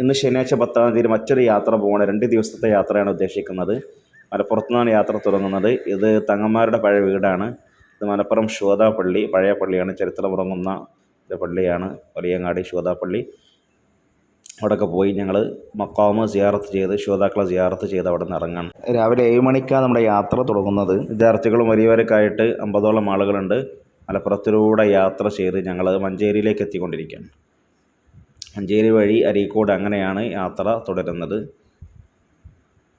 ഇന്ന് ശനിയാഴ്ച 10-ാം തീയതി മറ്റൊരു യാത്ര പോകണം. 2 ദിവസത്തെ യാത്രയാണ് ഉദ്ദേശിക്കുന്നത്. മലപ്പുറത്തു നിന്നാണ് യാത്ര തുടങ്ങുന്നത്. ഇത് തങ്ങന്മാരുടെ പഴയ വീടാണ്. ഇത് മലപ്പുറം ശുഹദാ പള്ളി, പഴയ പള്ളിയാണ്. ചരിത്രമുറങ്ങുന്ന ഒരു പള്ളിയാണ് വലിയങ്ങാടി ശുഹദാ പള്ളി. അവിടെയൊക്കെ പോയി ഞങ്ങൾ മഖാമ് സിയാറത്ത് ചെയ്ത് ശുഹദാക്കളെ സിയാറത്ത് ചെയ്ത് അവിടെ നിന്ന് ഇറങ്ങണം. രാവിലെ 7 മണിക്കാണ് നമ്മുടെ യാത്ര തുടങ്ങുന്നത്. വിദ്യാർത്ഥികളും വലിയവരൊക്കെ ആയിട്ട് 50ഓളം ആളുകളുണ്ട്. മലപ്പുറത്തിലൂടെ യാത്ര ചെയ്ത് ഞങ്ങൾ മഞ്ചേരിയിലേക്ക് എത്തിക്കൊണ്ടിരിക്കുകയാണ്. മഞ്ചേരി വഴി അരീക്കോട്, അങ്ങനെയാണ് യാത്ര തുടരുന്നത്.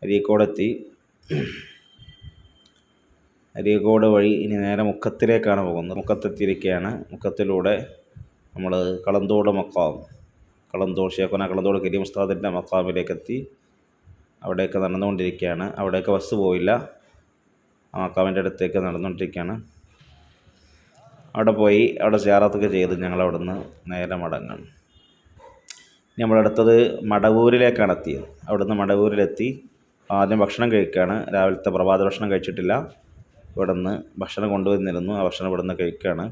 അരീക്കോടെത്തി. അരീക്കോട് വഴി ഇനി നേരെ മുക്കത്തിലേക്കാണ് പോകുന്നത്. മുക്കത്തെത്തിയിരിക്കുകയാണ്. മുക്കത്തിലൂടെ നമ്മൾ കളന്തോട് മഖാം, ഷേഖുന കളന്തോട് കരീം ഉസ്താദിൻ്റെ മഖാമിലേക്ക് എത്തി. അവിടേക്ക് നടന്നുകൊണ്ടിരിക്കുകയാണ്. അവിടേക്ക് ബസ് പോയില്ല. ആ മഖാമിൻ്റെ അടുത്തേക്ക് നടന്നുകൊണ്ടിരിക്കുകയാണ്. അവിടെ പോയി അവിടെ സിയാറത്തൊക്കെ ചെയ്ത് ഞങ്ങൾ അവിടെ നിന്ന് നേരെ മടങ്ങണം. നമ്മളടുത്തത് മടവൂരിലേക്കാണ് എത്തിയത്. അവിടുന്ന് മടവൂരിലെത്തി ആദ്യം ഭക്ഷണം കഴിക്കുകയാണ്. രാവിലത്തെ പ്രഭാത ഭക്ഷണം കഴിച്ചിട്ടില്ല. ഇവിടെ നിന്ന് ഭക്ഷണം കൊണ്ടുവന്നിരുന്നു. ആ ഭക്ഷണം ഇവിടെ നിന്ന് കഴിക്കുകയാണ്.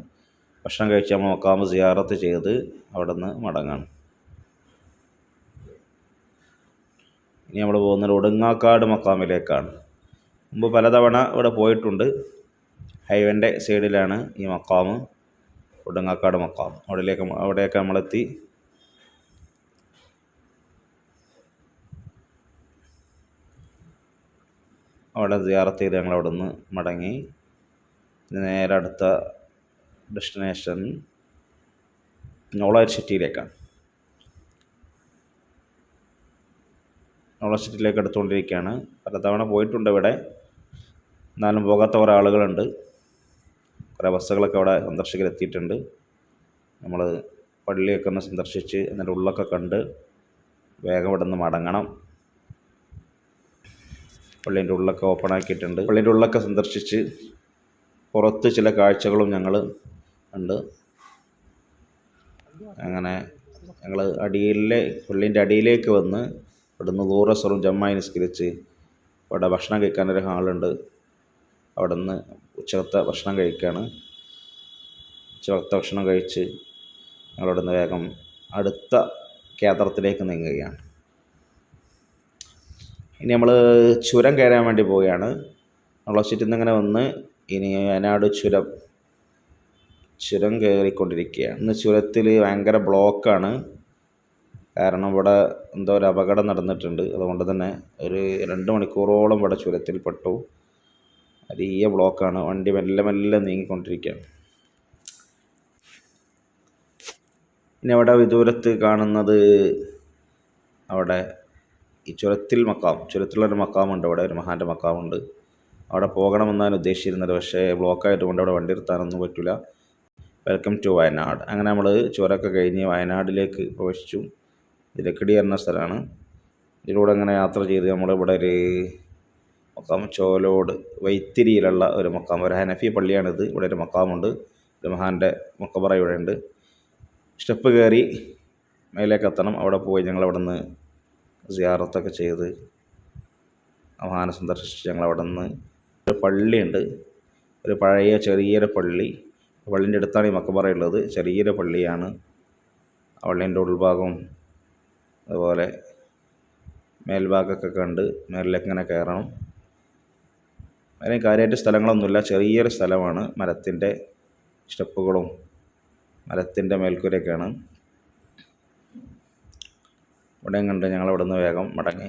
ഭക്ഷണം കഴിച്ച് നമ്മൾ മഖാമ് സിയാറത്ത് ചെയ്ത് അവിടെ നിന്ന് മടങ്ങാണ്. ഇനി നമ്മൾ പോകുന്നത് ഒടുങ്ങാക്കാട് മഖാമിലേക്കാണ്. മുമ്പ് പലതവണ ഇവിടെ പോയിട്ടുണ്ട്. ഹൈവേൻ്റെ സൈഡിലാണ് ഈ മഖാമ്, ഒടുങ്ങാക്കാട് മഖാം. അവിടെയൊക്കെ നമ്മളെത്തി. അവിടെ സിയാറത്ത് ചെയ്ത് ഞങ്ങൾ അവിടെ നിന്ന് മടങ്ങി. നേരെ അടുത്ത ഡെസ്റ്റിനേഷൻ നോളജ് സിറ്റിയിലേക്കാണ്. നോളജ് സിറ്റിയിലേക്ക് എടുത്തുകൊണ്ടിരിക്കുകയാണ്. പലതവണ പോയിട്ടുണ്ട് ഇവിടെ, എന്നാലും പോകാത്ത കുറേ ആളുകളുണ്ട്. കുറേ ബസ്സുകളൊക്കെ അവിടെ സന്ദർശകരെത്തിയിട്ടുണ്ട്. നമ്മൾ പള്ളിയൊക്കെ ഒന്ന് സന്ദർശിച്ച് അതിൻ്റെ ഉള്ളൊക്കെ കണ്ട് വേഗം ഇവിടെ നിന്ന് മടങ്ങണം. പള്ളീൻ്റെ ഉള്ളൊക്കെ ഓപ്പൺ ആക്കിയിട്ടുണ്ട്. പള്ളീൻ്റെ ഉള്ളൊക്കെ സന്ദർശിച്ച് പുറത്ത് ചില കാഴ്ചകളും ഞങ്ങൾ ഉണ്ട്. അങ്ങനെ ഞങ്ങൾ പള്ളീൻ്റെ അടിയിലേക്ക് വന്ന് ഇവിടുന്ന് ദൂറസറും ജമ്മായി നിസ്കരിച്ച് അവിടെ ഭക്ഷണം കഴിക്കാനൊരു ഹാളുണ്ട്. അവിടെ നിന്ന് ഉച്ചക്കത്തെ ഭക്ഷണം കഴിക്കുകയാണ്. ഉച്ചക്കത്തെ ഭക്ഷണം കഴിച്ച് ഞങ്ങളവിടെ നിന്ന് വേഗം അടുത്ത കേന്ദ്രത്തിലേക്ക് നീങ്ങുകയാണ്. ഇനി നമ്മൾ ചുരം കയറാൻ വേണ്ടി പോവുകയാണ്. നോളജ് സിറ്റിയിൽ നിന്ന് ഇങ്ങനെ വന്ന് ഇനി വയനാട് ചുരം കയറിക്കൊണ്ടിരിക്കുകയാണ്. ഇന്ന് ചുരത്തിൽ ഭയങ്കര ബ്ലോക്കാണ്. കാരണം ഇവിടെ എന്തോ ഒരു അപകടം നടന്നിട്ടുണ്ട്. അതുകൊണ്ട് തന്നെ ഒരു 2 മണിക്കൂറോളം ഇവിടെ ചുരത്തിൽ പെട്ടു. വലിയ ബ്ലോക്കാണ്. വണ്ടി മെല്ലെ മെല്ലെ നീങ്ങിക്കൊണ്ടിരിക്കുകയാണ്. ഇനി അവിടെ വിദൂരത്ത് കാണുന്നത് അവിടെ ഈ ചുരത്തിലുള്ളൊരു മഖാമുണ്ട്. അവിടെ ഒരു മഹാൻ്റെ മഖാമുണ്ട്. അവിടെ പോകണമെന്നാണ് ഉദ്ദേശിച്ചിരുന്നത്. പക്ഷേ ബ്ലോക്കായതുകൊണ്ട് അവിടെ വണ്ടി നിർത്താനൊന്നും പറ്റില്ല. Welcome to Wayanad. അങ്ങനെ നമ്മൾ ചുരമൊക്കെ കഴിഞ്ഞ് വയനാട്ടിലേക്ക് പ്രവേശിച്ചു. ഇരക്കടി എന്ന സ്ഥലമാണ്. ഇതിലൂടെ അങ്ങനെ യാത്ര ചെയ്ത് നമ്മളിവിടെ ഒരു മഖാം ചോലോട് വൈത്തിരിയിലുള്ള ഒരു മഖാം, ഒരു ഹനഫി പള്ളിയാണിത്. ഇവിടെ ഒരു മഖാമുണ്ട്. ഒരു മഹാൻ്റെ മഖബറ ഇവിടെ ഉണ്ട്. സ്റ്റെപ്പ് കയറി മേലേക്ക് എത്തണം. അവിടെ പോയി ഞങ്ങളവിടെ നിന്ന് സിയാറത്തൊക്കെ ചെയ്ത് മഹാനെ സന്ദർശിച്ച് ഞങ്ങളവിടെ നിന്ന് ഒരു പള്ളിയുണ്ട്. ഒരു പഴയ ചെറിയൊരു പള്ളി. പള്ളീൻ്റെ അടുത്താണ് ഈ മഖബറ ഉള്ളത്. ചെറിയൊരു പള്ളിയാണ്. പള്ളീൻ്റെ ഉൾഭാഗവും അതുപോലെ മേൽഭാഗമൊക്കെ കണ്ട് മേലിലേക്ക് ഇങ്ങനെ കയറണം. അതിന് കാര്യമായിട്ട് സ്ഥലങ്ങളൊന്നുമില്ല. ചെറിയൊരു സ്ഥലമാണ്. മരത്തിൻ്റെ സ്റ്റെപ്പുകളും മരത്തിൻ്റെ മേൽക്കൂരയൊക്കെയാണ്. ഇവിടെയും കണ്ട് ഞങ്ങളവിടെ നിന്ന് വേഗം മടങ്ങി.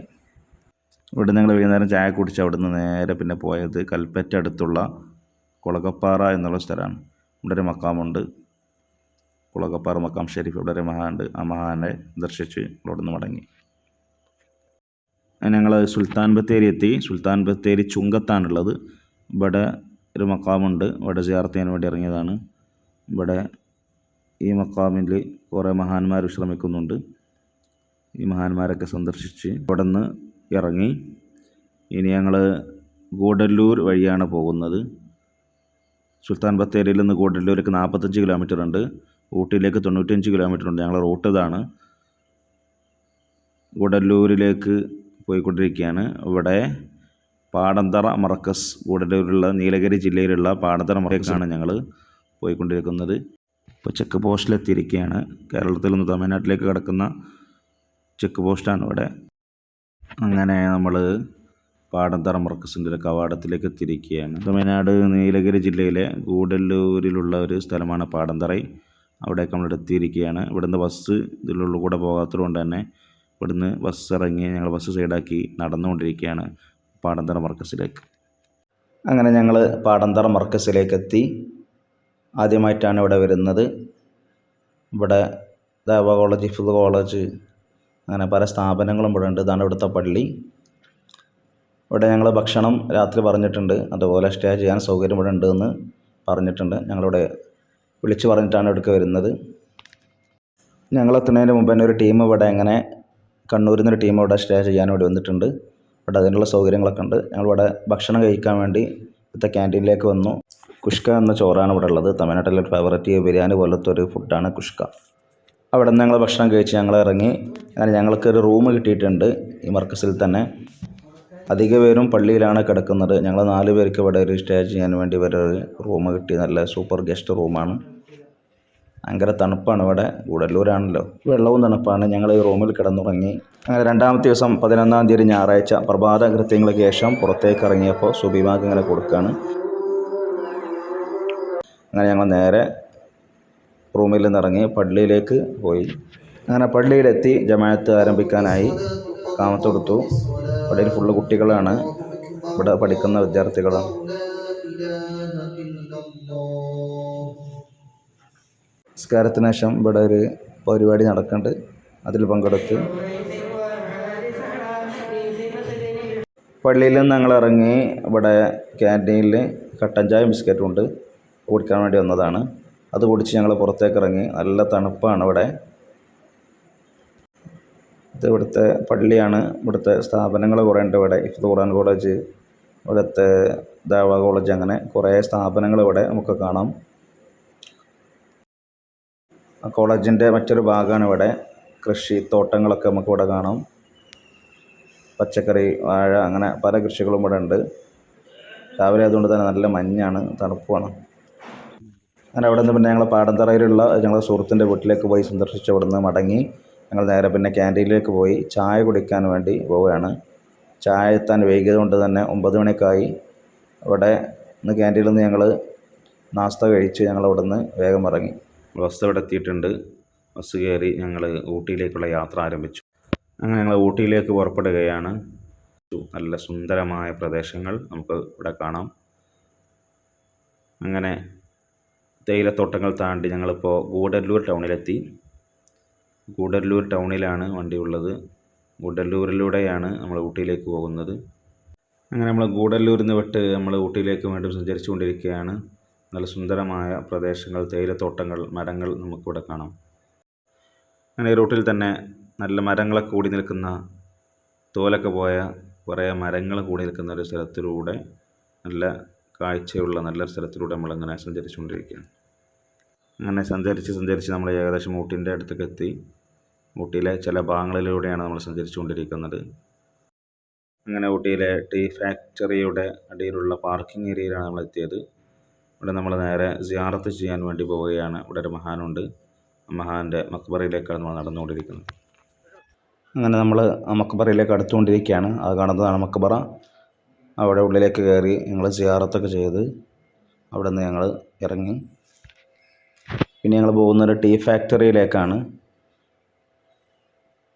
ഇവിടെ ഞങ്ങൾ വൈകുന്നേരം ചായ കുടിച്ച് അവിടെ നിന്ന് നേരെ പിന്നെ പോയത് കൽപ്പറ്റ അടുത്തുള്ള കുളകപ്പാറ എന്നുള്ള സ്ഥലമാണ്. ഇവിടെ ഒരു മഖാമുണ്ട്, കുളകപ്പാറ മഖാം ഷെരീഫ്. ഇവിടെ ഒരു മഹാനുണ്ട്. ആ മഹാനെ ദർശിച്ച് അവിടെ നിന്ന് മടങ്ങി. ഞങ്ങൾ സുൽത്താൻ ബത്തേരി എത്തി. സുൽത്താൻ ബത്തേരി ചുങ്കത്താണുള്ളത്. ഇവിടെ ഒരു മഖാമുണ്ട്. ഇവിടെ സിയാറത്ത് ചെയ്യാൻ വേണ്ടി ഇറങ്ങിയതാണ്. ഇവിടെ ഈ മഖാമിൽ കുറേ മഹാന്മാർ വിശ്രമിക്കുന്നുണ്ട്. ഈ മഹാന്മാരൊക്കെ സന്ദർശിച്ച് ഇവിടെ നിന്ന് ഇറങ്ങി. ഇനി ഞങ്ങൾ ഗൂഡല്ലൂർ വഴിയാണ് പോകുന്നത്. സുൽത്താൻ ബത്തേരിയിൽ നിന്ന് ഗൂഡല്ലൂർക്ക് 45 കിലോമീറ്റർ ഉണ്ട്. ഊട്ടിയിലേക്ക് 95 കിലോമീറ്റർ ഉണ്ട്. ഞങ്ങൾ റൂട്ട് ഇതാണ്. ഗൂഡല്ലൂരിലേക്ക് പോയിക്കൊണ്ടിരിക്കുകയാണ്. ഇവിടെ പാടന്തറ മർക്കസ്, ഗൂഡല്ലൂരിലുള്ള നീലഗിരി ജില്ലയിലുള്ള പാടന്തറ മർക്കസാണ് ഞങ്ങൾ പോയിക്കൊണ്ടിരിക്കുന്നത്. ഇപ്പോൾ ചെക്ക് പോസ്റ്റിലെത്തിയിരിക്കുകയാണ്. കേരളത്തിൽ നിന്ന് തമിഴ്നാട്ടിലേക്ക് കടക്കുന്ന ചെക്ക് പോസ്റ്റാണ് ഇവിടെ. അങ്ങനെ നമ്മൾ പാടന്തറ മർക്കസിൻ്റെ കവാടത്തിലേക്ക് എത്തിയിരിക്കുകയാണ്. തമിഴ്നാട് നീലഗിരി ജില്ലയിലെ ഗൂഡല്ലൂരിലുള്ള ഒരു സ്ഥലമാണ് പാടന്തറ. അവിടേക്ക് നമ്മൾ എത്തിയിരിക്കുകയാണ്. ഇവിടുന്ന് ബസ് ഇതിലുള്ള കൂടെ പോകാത്തത് കൊണ്ട് തന്നെ ഇവിടുന്ന് ബസ് ഇറങ്ങി ഞങ്ങൾ ബസ് സൈഡാക്കി നടന്നുകൊണ്ടിരിക്കുകയാണ് പാടന്തറ മർക്കസിലേക്ക്. അങ്ങനെ ഞങ്ങൾ പാടന്തറ മർക്കസിലേക്ക് എത്തി. ആദ്യമായിട്ടാണ് ഇവിടെ വരുന്നത്. ഇവിടെ ദേവ കോളേജ്, ഹിഫ്ള് കോളേജ്, അങ്ങനെ പല സ്ഥാപനങ്ങളും ഇവിടെ ഉണ്ട്. ഇതാണ് ഇവിടുത്തെ പള്ളി. ഇവിടെ ഞങ്ങൾ ഭക്ഷണം രാത്രി പറഞ്ഞിട്ടുണ്ട്, അതുപോലെ സ്റ്റേ ചെയ്യാൻ സൗകര്യം ഇവിടെ ഉണ്ടെന്ന് പറഞ്ഞിട്ടുണ്ട്. ഞങ്ങളിവിടെ വിളിച്ചു പറഞ്ഞിട്ടാണ് ഇവിടേക്ക് വരുന്നത്. ഞങ്ങൾ എത്തുന്നതിന് മുമ്പ് തന്നെ ഒരു ടീം ഇവിടെ അങ്ങനെ കണ്ണൂരിൽ നിന്നൊരു ടീം ഇവിടെ സ്റ്റേ ചെയ്യാൻ വേണ്ടി വന്നിട്ടുണ്ട്. ഇവിടെ അതിനുള്ള സൗകര്യങ്ങളൊക്കെ ഉണ്ട്. ഞങ്ങളിവിടെ ഭക്ഷണം കഴിക്കാൻ വേണ്ടി ഇവിടുത്തെ ക്യാൻറ്റീനിലേക്ക് വന്നു. കുഷ്ക എന്ന ചോറാണ് ഇവിടെ ഉള്ളത്. തമിഴ്നാട്ടിലെ ഒരു ഫേവറേറ്റ് ബിരിയാണി പോലത്തെ ഒരു ഫുഡാണ് കുഷ്ക. അവിടെ നിന്ന് ഞങ്ങൾ ഭക്ഷണം കഴിച്ച് ഞങ്ങൾ ഇറങ്ങി. അങ്ങനെ ഞങ്ങൾക്കൊരു റൂം കിട്ടിയിട്ടുണ്ട് ഈ മർക്കസിൽ തന്നെ. അധിക പേരും പള്ളിയിലാണ് കിടക്കുന്നത്. ഞങ്ങൾ 4 പേർക്ക് ഇവിടെ ഒരു സ്റ്റേ ചെയ്യാൻ വേണ്ടി ഒരു റൂം കിട്ടി. നല്ല സൂപ്പർ ഗസ്റ്റ് റൂമാണ്. ഭയങ്കര തണുപ്പാണ് ഇവിടെ, ഗൂഡല്ലൂരാണല്ലോ, വെള്ളവും തണുപ്പാണ്. ഞങ്ങൾ ഈ റൂമിൽ കിടന്നുറങ്ങി. അങ്ങനെ രണ്ടാമത്തെ ദിവസം 11-ാം തീയതി ഞായറാഴ്ച പ്രഭാത കൃത്യങ്ങൾക്ക് ശേഷം പുറത്തേക്ക് ഇറങ്ങിയപ്പോൾ സുബിമാക്ക് ഇങ്ങനെ കൊടുക്കുകയാണ്. അങ്ങനെ ഞങ്ങൾ നേരെ റൂമിൽ നിന്നിറങ്ങി പള്ളിയിലേക്ക് പോയി. അങ്ങനെ പള്ളിയിലെത്തി ജമാഅത്ത് ആരംഭിക്കാനായി കാമത്ത് കൊടുത്തു. പള്ളിയിൽ ഫുള്ള് കുട്ടികളാണ്, ഇവിടെ പഠിക്കുന്ന വിദ്യാർത്ഥികളാണ്. നിസ്കാരത്തിന് ശേഷം ഇവിടെ ഒരു പരിപാടി നടക്കുന്നുണ്ട്, അതിൽ പങ്കെടുത്ത്. പള്ളിയിൽ നിന്ന് ഞങ്ങൾ ഇറങ്ങി ഇവിടെ ക്യാൻറ്റീനിൽ കട്ടൻ ചായ ബിസ്ക്കറ്റും ഉണ്ട്, കുടിക്കാൻ വേണ്ടി വന്നതാണ്. അത് കുടിച്ച് ഞങ്ങൾ പുറത്തേക്ക് ഇറങ്ങി. നല്ല തണുപ്പാണ് ഇവിടെ. ഇത് ഇവിടുത്തെ പള്ളിയാണ്. ഇവിടുത്തെ സ്ഥാപനങ്ങൾ കുറേ ഉണ്ട് ഇവിടെ. ഹിഫ്ള് ഖുർആൻ കോളേജ്, ഇവിടുത്തെ ദഅവ കോളേജ്, അങ്ങനെ കുറേ സ്ഥാപനങ്ങൾ ഇവിടെ നമുക്ക് കാണാം. കോളേജിൻ്റെ മറ്റൊരു ഭാഗമാണ് ഇവിടെ. കൃഷി തോട്ടങ്ങളൊക്കെ നമുക്ക് ഇവിടെ കാണാം. പച്ചക്കറി, വാഴ, അങ്ങനെ പല കൃഷികളും ഇവിടെ ഉണ്ട്. രാവിലെ ആയതുകൊണ്ട് തന്നെ നല്ല മഞ്ഞാണ്, തണുപ്പാണ്. അങ്ങനെ അവിടെ നിന്ന് പിന്നെ ഞങ്ങൾ പാടന്തറയിലുള്ള ഞങ്ങളുടെ സുഹൃത്തിൻ്റെ വീട്ടിലേക്ക് പോയി സന്ദർശിച്ച് അവിടെ നിന്ന് മടങ്ങി ഞങ്ങൾ നേരെ പിന്നെ ക്യാൻറ്റീനിലേക്ക് പോയി ചായ കുടിക്കാൻ വേണ്ടി പോവുകയാണ്. ചായ എത്താൻ വൈകിയത് കൊണ്ട് തന്നെ 9 മണിക്കായി. അവിടെ നിന്ന് ക്യാൻറ്റീനിൽ നിന്ന് ഞങ്ങൾ നാസ്ത കഴിച്ച് ഞങ്ങൾ അവിടെ നിന്ന് വേഗം ഇറങ്ങി. ബസ് ഇവിടെ എത്തിയിട്ടുണ്ട്. ബസ് കയറി ഞങ്ങൾ ഊട്ടിയിലേക്കുള്ള യാത്ര ആരംഭിച്ചു. അങ്ങനെ ഞങ്ങൾ ഊട്ടിയിലേക്ക് പുറപ്പെടുകയാണ്. നല്ല സുന്ദരമായ പ്രദേശങ്ങൾ നമുക്ക് ഇവിടെ കാണാം. അങ്ങനെ തേയിലത്തോട്ടങ്ങൾ താണ്ടി ഞങ്ങളിപ്പോൾ ഗൂഡല്ലൂർ ടൗണിലെത്തി. ഗൂഡല്ലൂർ ടൗണിലാണ് വണ്ടി ഉള്ളത്. ഗൂഡല്ലൂരിലൂടെയാണ് നമ്മൾ ഊട്ടിയിലേക്ക് പോകുന്നത്. അങ്ങനെ നമ്മൾ ഗൂഡല്ലൂരിൽ നിന്ന് വിട്ട് നമ്മൾ ഊട്ടിയിലേക്ക് വീണ്ടും സഞ്ചരിച്ചു കൊണ്ടിരിക്കുകയാണ്. നല്ല സുന്ദരമായ പ്രദേശങ്ങൾ, തേയിലത്തോട്ടങ്ങൾ, മരങ്ങൾ നമുക്കിവിടെ കാണാം. അങ്ങനെ ഈ റൂട്ടിൽ തന്നെ നല്ല മരങ്ങളൊക്കെ കൂടി നിൽക്കുന്ന, തോലൊക്കെ പോയ കുറേ മരങ്ങൾ കൂടി നിൽക്കുന്ന ഒരു സ്ഥലത്തിലൂടെ, നല്ല കാഴ്ചയുള്ള നല്ലൊരു സ്ഥലത്തിലൂടെ നമ്മളിങ്ങനെ സഞ്ചരിച്ചുകൊണ്ടിരിക്കുകയാണ്. അങ്ങനെ സഞ്ചരിച്ച് നമ്മൾ ഏകദേശം ഊട്ടിൻ്റെ അടുത്തേക്ക് എത്തി. ഊട്ടിയിലെ ചില ഭാഗങ്ങളിലൂടെയാണ് നമ്മൾ സഞ്ചരിച്ചു കൊണ്ടിരിക്കുന്നത്. അങ്ങനെ ഊട്ടിയിലെ ടീ ഫാക്ടറിയുടെ അടിയിലുള്ള പാർക്കിംഗ് ഏരിയയിലാണ് നമ്മൾ എത്തിയത്. ഇവിടെ നമ്മൾ നേരെ സിയാറത്ത് ചെയ്യാൻ വേണ്ടി പോവുകയാണ്. ഇവിടെ ഒരു മഹാനുണ്ട്. മഹാൻ്റെ മക്ബറയിലേക്കാണ് നമ്മൾ നടന്നുകൊണ്ടിരിക്കുന്നത്. അങ്ങനെ നമ്മൾ ആ മക്ബറയിലേക്ക് അടുത്തുകൊണ്ടിരിക്കുകയാണ്. അത് കാണുന്നതാണ് മക്ബറ. അവിടെ ഉള്ളിലേക്ക് കയറി ഞങ്ങൾ സിയാറത്തൊക്കെ ചെയ്ത് അവിടെ നിന്ന് ഞങ്ങൾ ഇറങ്ങി. പിന്നെ ഞങ്ങൾ പോകുന്നൊരു ടീ ഫാക്ടറിയിലേക്കാണ്.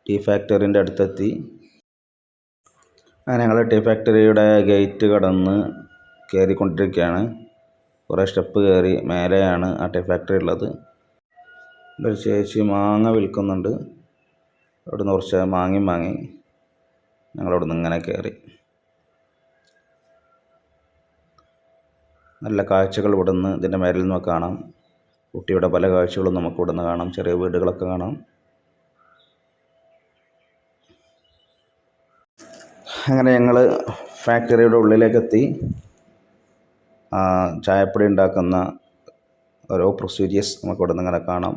ടീ ഫാക്ടറിൻ്റെ അടുത്തെത്തി. അങ്ങനെ ഞങ്ങൾ ടീ ഫാക്ടറിയുടെ ഗേറ്റ് കടന്ന് കയറിക്കൊണ്ടിരിക്കുകയാണ്. കുറേ സ്റ്റെപ്പ് കയറി മേലെയാണ് ആ ടീ ഫാക്ടറി ഉള്ളത്. ഒരു ചേച്ചി മാങ്ങ വിൽക്കുന്നുണ്ട്. അവിടെ നിന്ന് കുറച്ച് മാങ്ങയും വാങ്ങി ഞങ്ങളവിടെ നിന്ന് ഇങ്ങനെ കയറി. നല്ല കാഴ്ചകൾ ഇവിടെ നിന്ന് ഇതിൻ്റെ മേലിൽ നിന്നൊക്കെ കാണാം. ഊട്ടിയുടെ പല കാഴ്ചകളും നമുക്ക് ഇവിടെ നിന്ന് കാണാം. ചെറിയ വീടുകളൊക്കെ കാണാം. അങ്ങനെ ഞങ്ങൾ ഫാക്ടറിയുടെ ഉള്ളിലേക്കെത്തി. ചായപ്പൊടി ഉണ്ടാക്കുന്ന ഓരോ പ്രൊസീജിയേഴ്സ് നമുക്ക് ഇവിടെ നിന്ന് ഇങ്ങനെ കാണാം.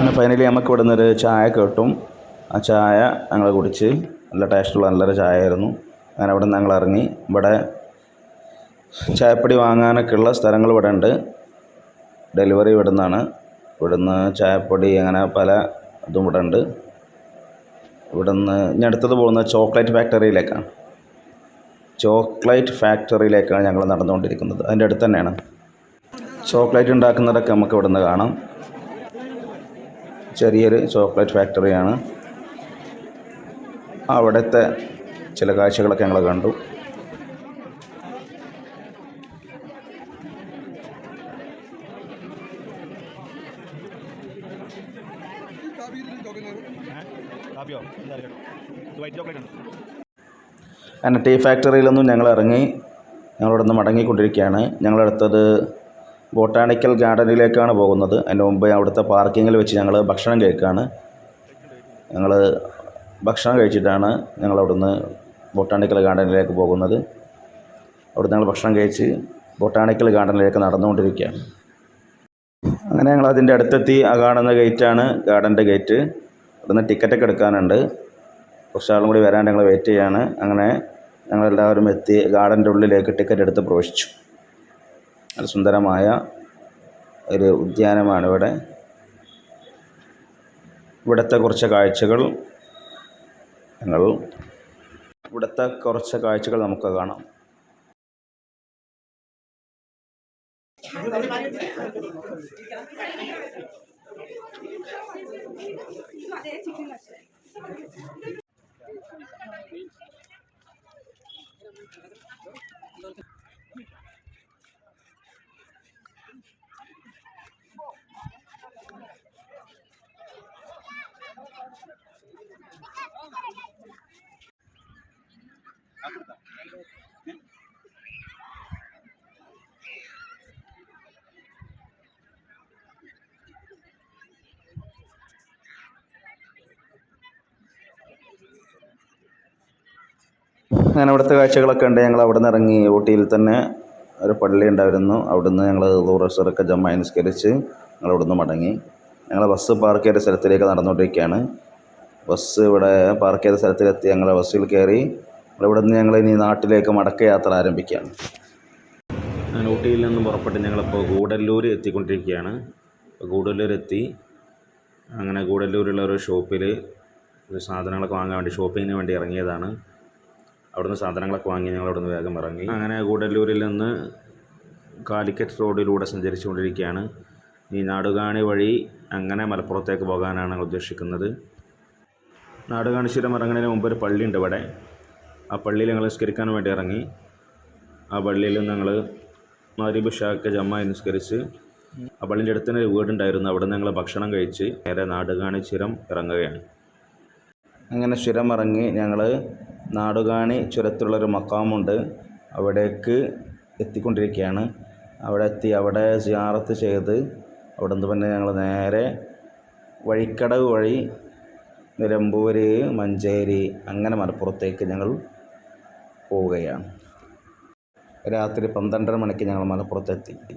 അങ്ങനെ ഫൈനലി നമുക്ക് ഇവിടെ നിന്നൊരു ചായ കിട്ടും. ആ ചായ ഞങ്ങൾ കുടിച്ച് നല്ല ടേസ്റ്റുള്ള നല്ലൊരു ചായ ആയിരുന്നു. അങ്ങനെ അവിടെ നിന്ന് ഞങ്ങൾ ഇറങ്ങി. ഇവിടെ ചായപ്പൊടി വാങ്ങാനൊക്കെ ഉള്ള സ്ഥലങ്ങൾ ഇവിടെ ഉണ്ട്. ഡെലിവറി ഇവിടുന്നാണ്. ഇവിടുന്ന് ചായപ്പൊടി അങ്ങനെ പല ഇതും ഇവിടെ ഉണ്ട്. ഇവിടുന്ന് ഇനി അടുത്തത് പോകുന്നത് ചോക്ലേറ്റ് ഫാക്ടറിയിലേക്കാണ് ഞങ്ങൾ നടന്നുകൊണ്ടിരിക്കുന്നത്. അതിൻ്റെ അടുത്ത് തന്നെയാണ്. ചോക്ലേറ്റ് ഉണ്ടാക്കുന്നതൊക്കെ നമുക്ക് ഇവിടുന്ന് കാണാം. ചെറിയൊരു ചോക്ലേറ്റ് ഫാക്ടറിയാണ്. അവിടുത്തെ ചില കാഴ്ചകളൊക്കെ ഞങ്ങൾ കണ്ടു. അങ്ങനെ ടീ ഫാക്ടറിയിലൊന്നും ഞങ്ങൾ ഇറങ്ങി. ഞങ്ങളിവിടെ നിന്ന് മടങ്ങിക്കൊണ്ടിരിക്കുകയാണ്. ഞങ്ങളടുത്തത് ബൊട്ടാണിക്കൽ ഗാർഡനിലേക്കാണ് പോകുന്നത്. അതിൻ്റെ മുമ്പ് അവിടുത്തെ പാർക്കിങ്ങിൽ വെച്ച് ഞങ്ങൾ ഭക്ഷണം കഴിക്കുകയാണ്. ഞങ്ങൾ ഭക്ഷണം കഴിച്ചിട്ടാണ് ഞങ്ങളവിടുന്ന് ബൊട്ടാണിക്കൽ ഗാർഡനിലേക്ക് പോകുന്നത്. അവിടുന്ന് ഞങ്ങൾ ഭക്ഷണം കഴിച്ച് ബൊട്ടാണിക്കൽ ഗാർഡനിലേക്ക് നടന്നുകൊണ്ടിരിക്കുകയാണ്. അങ്ങനെ ഞങ്ങൾ അതിൻ്റെ അടുത്തെത്തി. ആ കാണുന്ന ഗേറ്റാണ് ഗാർഡൻ്റെ ഗേറ്റ്. ഇവിടുന്ന് ടിക്കറ്റൊക്കെ എടുക്കാനുണ്ട്. കുറച്ചാളും കൂടി വരാൻ ഞങ്ങൾ വെയിറ്റ് ചെയ്യാണ്. അങ്ങനെ ഞങ്ങളെല്ലാവരും എത്തി ഗാർഡൻ്റെ ഉള്ളിലേക്ക് ടിക്കറ്റ് എടുത്ത് പ്രവേശിച്ചു. നല്ല സുന്ദരമായ ഒരു ഉദ്യാനമാണ് ഇവിടെ. ഇവിടുത്തെ കുറച്ച് കാഴ്ചകൾ നമുക്ക് കാണാം. അങ്ങനെ ഇവിടുത്തെ കാഴ്ചകളൊക്കെ ഉണ്ട്. ഞങ്ങൾ അവിടെ നിന്ന് ഇറങ്ങി. ഊട്ടിയിൽ തന്നെ ഒരു പള്ളി ഉണ്ടായിരുന്നു. അവിടുന്ന് ഞങ്ങൾ ദൂറസറൊക്കെ ജമായി നിസ്കരിച്ച് ഞങ്ങൾ അവിടുന്ന് മടങ്ങി. ഞങ്ങൾ ബസ് പാർക്ക് ചെയ്ത സ്ഥലത്തിലേക്ക് നടന്നുകൊണ്ടിരിക്കുകയാണ്. ബസ് ഇവിടെ പാർക്ക് ചെയ്ത സ്ഥലത്തിലെത്തി. ഞങ്ങൾ ബസ്സിൽ കയറി. ഇവിടെ നിന്ന് ഞങ്ങൾ ഇനി നാട്ടിലേക്ക് മടക്കയാത്ര ആരംഭിക്കുകയാണ്. ഞാൻ ഊട്ടിയിൽ നിന്നും പുറപ്പെട്ട് ഞങ്ങളിപ്പോൾ ഗൂഡല്ലൂർ എത്തിക്കൊണ്ടിരിക്കുകയാണ്. ഗൂഡല്ലൂരെത്തി. അങ്ങനെ ഗൂഡല്ലൂരുള്ള ഒരു ഷോപ്പിൽ സാധനങ്ങളൊക്കെ വാങ്ങാൻ വേണ്ടി ഷോപ്പിങ്ങിന് വേണ്ടി ഇറങ്ങിയതാണ്. അവിടുന്ന് സാധനങ്ങളൊക്കെ വാങ്ങി ഞങ്ങൾ അവിടുന്ന് വേഗം ഇറങ്ങി. അങ്ങനെ ഗൂഡല്ലൂരിൽ നിന്ന് കാലിക്കറ്റ് റോഡിലൂടെ സഞ്ചരിച്ചുകൊണ്ടിരിക്കുകയാണ്. ഈ നാടുകാണി വഴി അങ്ങനെ മലപ്പുറത്തേക്ക് പോകാനാണ് ഞങ്ങൾ ഉദ്ദേശിക്കുന്നത്. നാടുകാണി ചുരം ഇറങ്ങുന്നതിന് മുമ്പ് ഒരു പള്ളിയുണ്ട് ഇവിടെ. ആ പള്ളിയിൽ ഞങ്ങൾ നിസ്കരിക്കാൻ വേണ്ടി ഇറങ്ങി. ആ പള്ളിയിൽ ഞങ്ങൾ മഗ്‌രിബ് ഇശാക്ക് ജമായി നിസ്കരിച്ച് ആ പള്ളിൻ്റെ അടുത്ത് തന്നെ ഒരു വീടുണ്ടായിരുന്നു. അവിടെ നിന്ന് ഞങ്ങൾ ഭക്ഷണം കഴിച്ച് നേരെ നാടുകാണി ചുരം ഇറങ്ങുകയാണ്. അങ്ങനെ ചുരം ഇറങ്ങി ഞങ്ങൾ നാടുകാണി ചുരത്തിലുള്ളൊരു മക്കാമുണ്ട്, അവിടേക്ക് എത്തിക്കൊണ്ടിരിക്കുകയാണ്. അവിടെ എത്തി അവിടെ സിയാറത്ത് ചെയ്ത് അവിടെ നിന്ന് പിന്നെ ഞങ്ങൾ നേരെ വഴിക്കടവ് വഴി നിലമ്പൂർ, മഞ്ചേരി അങ്ങനെ മലപ്പുറത്തേക്ക് ഞങ്ങൾ പോവുകയാണ്. രാത്രി 12:30 മണിക്ക് ഞങ്ങൾ മലപ്പുറത്തെത്തി.